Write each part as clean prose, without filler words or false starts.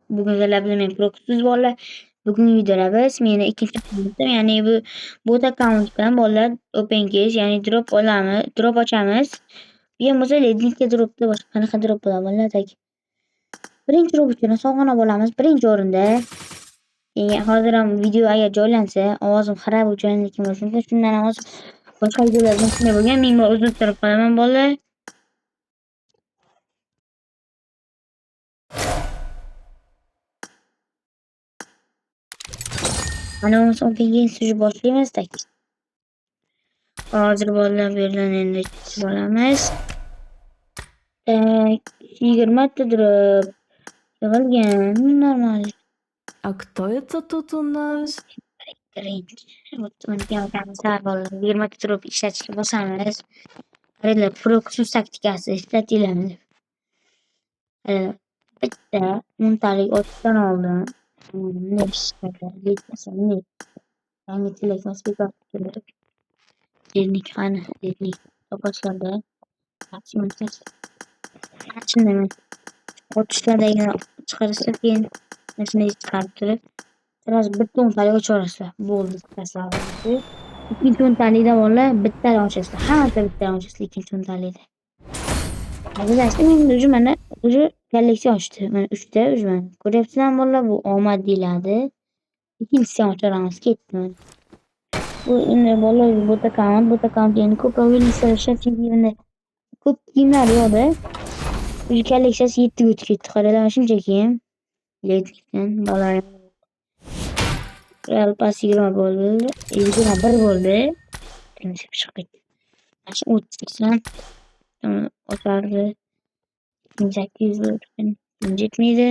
Bugun sizlar men Proxsiz bolalar. Bugungi videoda biz meni ikkinchi akkauntim, ya'ni bu bot akkauntdan bolalar open case, ya'ni drop ochamiz. Bu ham bo'lsa lednikka dropda boshqa qanaqa drop bo'ladi bolalar tak. Birinchi drop uchun sog'ona bo'lamiz birinchi o'rinda. Hozir ham video agar joylansa, ovozim xarab o'chganligi uchun shundan ham boshqa videolardan shunday bo'lgan. Ming bor uzr so'rab qolaman bolalar. Mana open case sujib boshlaymiz tak. Hozir bolalar bu yerdan endi olamiz. 20 ta drop yig'ilgan, normal. А кто это тут у нас? Вот bolalar 20 ta drop ishlatishga bosamiz. Qaranglar, Proxus taktikasi ishlatiladi. Bitta 10 talik otdan oldim. Yangi telefon speaker kerak. Lednik qani? Lednik topashlarda. Maksimum test. Achindaman. O'tishlardagi chiqarishsa keyin mashina chiqarib turib, sразу bitta 10 talik ochasizlar. Bo'ldi, tasavvur. Ikkinchi 10 talikda bolalar bittani ochasizlar. Hammasi bittani ochasizlar ikkinchi 10 talikda. Hazırlaştı. Men ucu mana ucu kolleksiyon ochdi. Mana 3 ta ucu mana. Ko'ryapsizlarmi bolalar? Bu omad deyiladi. Ikkinchisini ochamiz. Ketdi. Bu endi bolalar bot account endi ko'proq o'ynashlar chunki endi ko'p kiyimlar yo'qda. Ucu kolleksiyasi 7 ga o'tib ketdi. Qaranglar, shunchaki ham lednikdan bolalar Real Pass 20 bo'ldi. 21 bo'ldi. Tinchib chiqib ketdi. Mana shu 30 ochardi. 800 bo'ldi. Yetmaydi.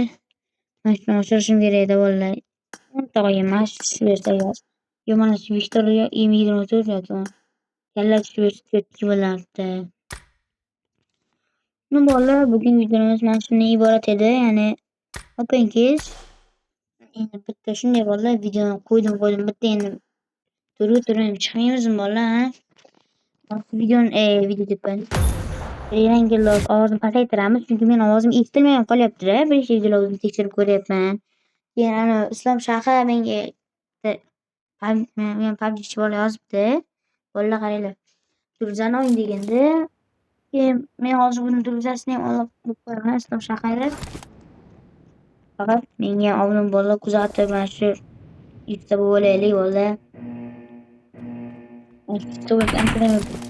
Mana shuni ochirishim kerak edi bolalar. 10 ta emas, shu yerda yoz. Yo mana shu Victoria 24 yoki kalla tushib bo'lardi. Nu bolalar bugungi videomiz mana shundan iborat edi. Ya'ni open case. Endi bitta shunday bolalar videoni qo'ydim bitta endi turib chiqmaymiz bolalar. Video debman. Yangilar ovozini pasaytiramiz chunki men ovozim eshitilmay qolyapti-da. Birinchi videolarni tekshirib ko'ryapman. Keyin ana Islom Shayx menga men PUBG'chi bola yozibdi. Bolalar qaranglar. Turzani o'yin deganda, keyin men hozir buni turzasini ham olib qo'yaman Islom Shayxga. Faqat menga oldin bolalar kuzatib mana shu ikkita bo'laylik bolalar.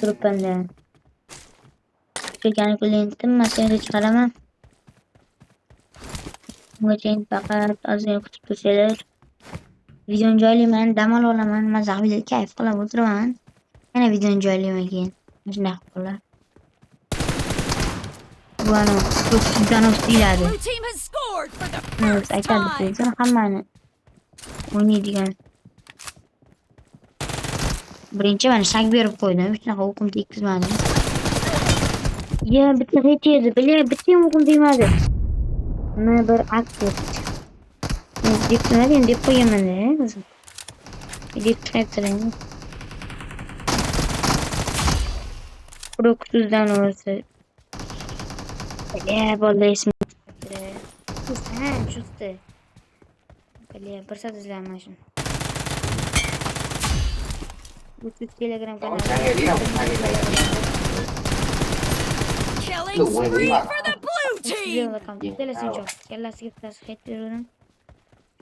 Turibman-da. Kalkulyatim mashinada chiqaraman. Bungacha endi faqat ozgina kutib tursanglar. Videoni joylayman, dam olaman, maza qilib kayf qilib o'tiraman. Yana videoni joylayman keyin. Shunday qilib qo'ylar. Bueno, sizdan o'tdilardi. Aytadi, hammani o'ynaydigan. Birinchi mana shak berib qo'ydim. Shunaqa o'qim tekkizmadim. Bitta hech edi. Bitta ham o'qim tegmadi. Mana bir aksiya. Men deb qo'yaman-da, o'zim. Deb chiqayaptilar. Proxusdan o'zi. Bolalar ismi. Justi. Bir soat izlayman shuni. Bu Telegram kanalida. Killing spree for the blue team. Kellasiga bittasi hit berdim.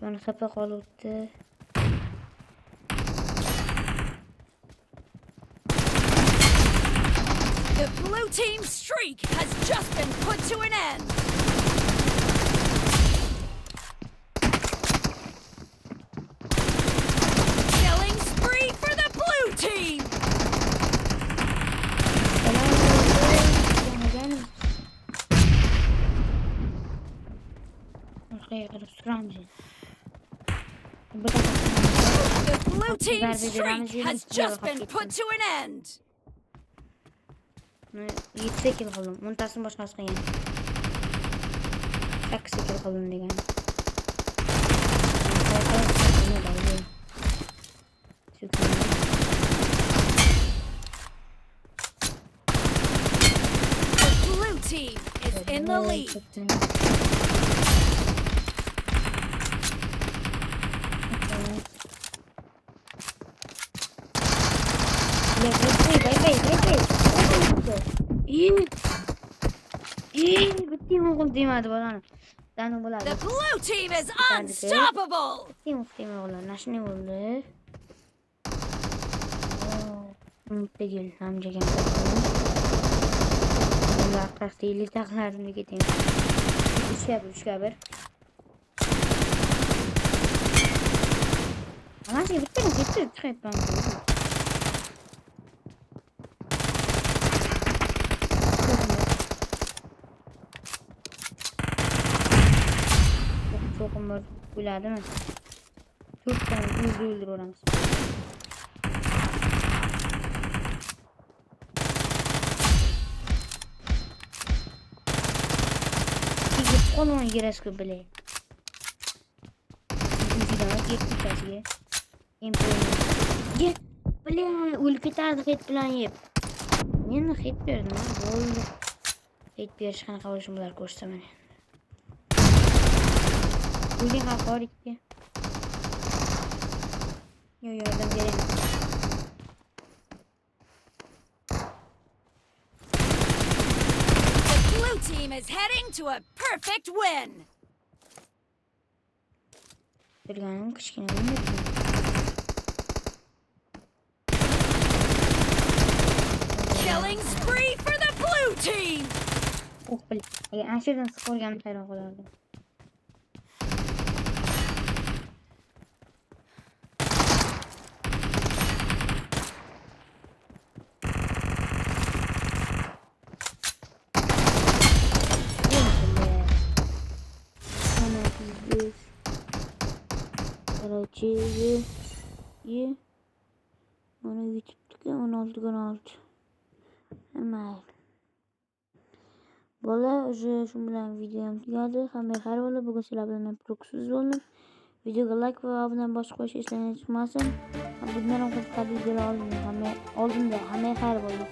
Mana sapa qolibdi. The blue team's streak has just been put to an end. Killing spree for the blue team. The blue team's streak has just been put to an end. 7 kill qildim. 10 tasini boshqasi qilgan. 8 kill qildim degan. The blue team is in the lead. bitti mi oğlum demedi bana. Lan bular. The blue team is unstoppable. Bitti mi oğlum? Nasıl ne oldu? Peki amca gel. Allah kahretsin taklarını gideyim. Üç haber. Ama şey bitti mi? Bitti. Çıkayım ben. Çok umur bula değil mi? Çok tane öldür oramız. Gidip onun yeresku bile. Güzel gitti kasıya. Ye bile ülke tarzı hit plan yap. Niye hit verdim lan? Oldu. Hit bir çıkan kavuşumlar koştum ben. Bugün kakor gitti. Yo yardım gelin. The blue team is heading to a perfect win. Sırganım kışkına bilmiyor musun? Killing spree for the blue team. Oh bile. Aşırıdan skor gelmiş her okullarda. Aracıyı onu bitirdik 16 hemen bola уже shu bilan videom tugadi. Hamma xayr bo'lib, bugun sizlar bilan proksiz bo'ldim. Videoga like va obuna boshqa qo'shish esingizdan chiqmasin. Bundan ham qiziqarli videolar oldinda hamma xayr bo'ldi.